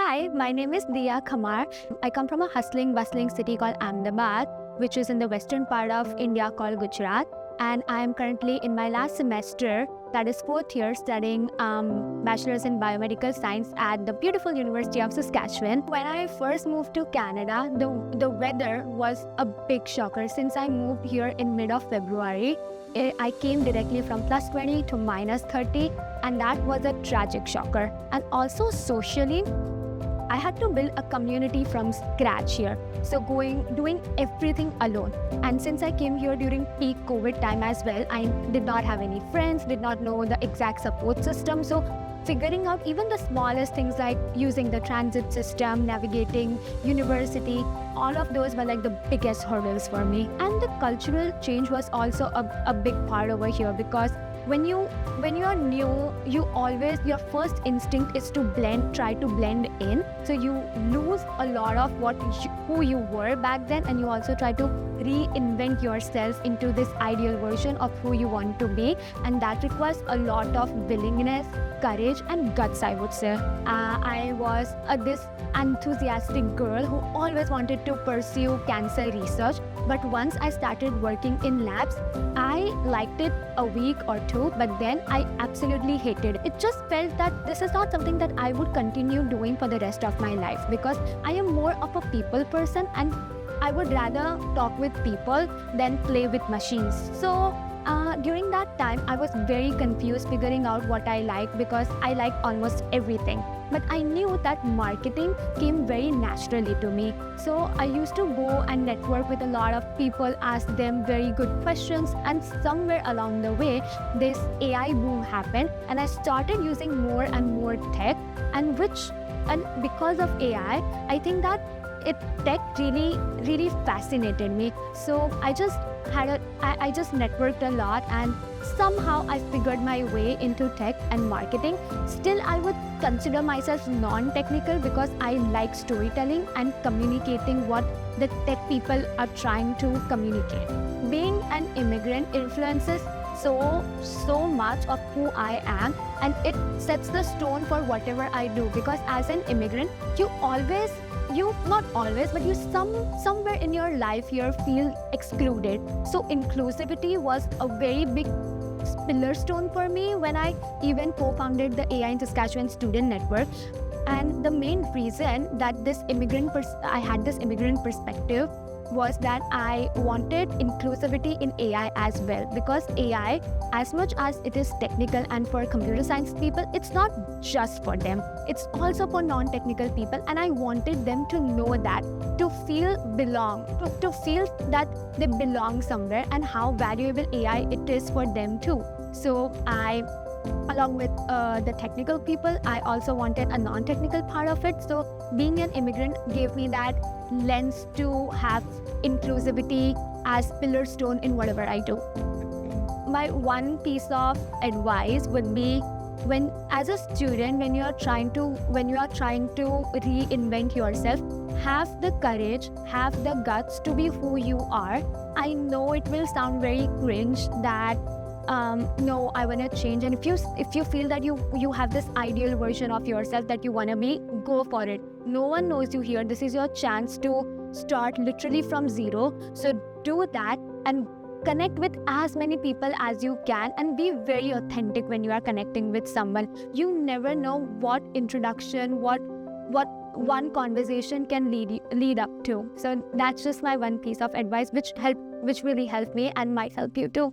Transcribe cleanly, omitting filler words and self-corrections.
Hi, my name is Diya Khamar. I come from a hustling, bustling city called Ahmedabad, which is in the western part of India called Gujarat. And I am currently in my last semester, that is fourth year, studying Bachelor's in Biomedical Science at the beautiful University of Saskatchewan. When I first moved to Canada, the weather was a big shocker. Since I moved here in mid of February, I came directly from plus 20 to minus 30, and that was a tragic shocker. And also socially, I had to build a community from scratch here. So doing everything alone. And since I came here during peak COVID time as well, I did not have any friends, did not know the exact support system. So figuring out even the smallest things like using the transit system, navigating university, all of those were like the biggest hurdles for me. And the cultural change was also a big part over here, because when you're new, your first instinct is to try to blend in. So you lose a lot of who you were back then, and you also try to reinvent yourself into this ideal version of who you want to be, and that requires a lot of willingness, courage, and guts, I would say. I was this enthusiastic girl who always wanted to pursue cancer research, but once I started working in labs, I liked it a week or two, but then I absolutely hated it. It just felt that this is not something that I would continue doing for the rest of my life, because I am more of a people person and I would rather talk with people than play with machines. So during that time, I was very confused figuring out what I like, because I liked almost everything. But I knew that marketing came very naturally to me. So I used to go and network with a lot of people, ask them very good questions, and somewhere along the way, this AI boom happened, and I started using more and more tech, and because of AI, I think that tech really fascinated me. So I just networked a lot, and somehow I figured my way into tech and marketing. Still, I would consider myself non-technical, because I like storytelling and communicating what the tech people are trying to communicate. Being an immigrant influences so much of who I am, and it sets the stone for whatever I do, because as an immigrant, not always, but you somewhere in your life here feel excluded. So inclusivity was a very big pillar stone for me when I even co-founded the AI in Saskatchewan Student Network. And the main reason that I had this immigrant perspective was that I wanted inclusivity in AI as well, because AI, as much as it is technical and for computer science people, it's not just for them, it's also for non-technical people, and I wanted them to know that, to feel that they belong somewhere, and how valuable AI it is for them too. So along with the technical people, I also wanted a non-technical part of it. So being an immigrant gave me that lens to have inclusivity as pillar stone in whatever I do. My one piece of advice would be, as a student, when you are trying to reinvent yourself, have the courage, have the guts to be who you are. I know it will sound very cringe that no, I want to change, and if you feel that you have this ideal version of yourself that you want to be, go for it. No one knows you here. This is your chance to start literally from zero. So do that and connect with as many people as you can, and be very authentic when you are connecting with someone. You never know what introduction, what one conversation can lead up to. So that's just my one piece of advice which really helped me and might help you too.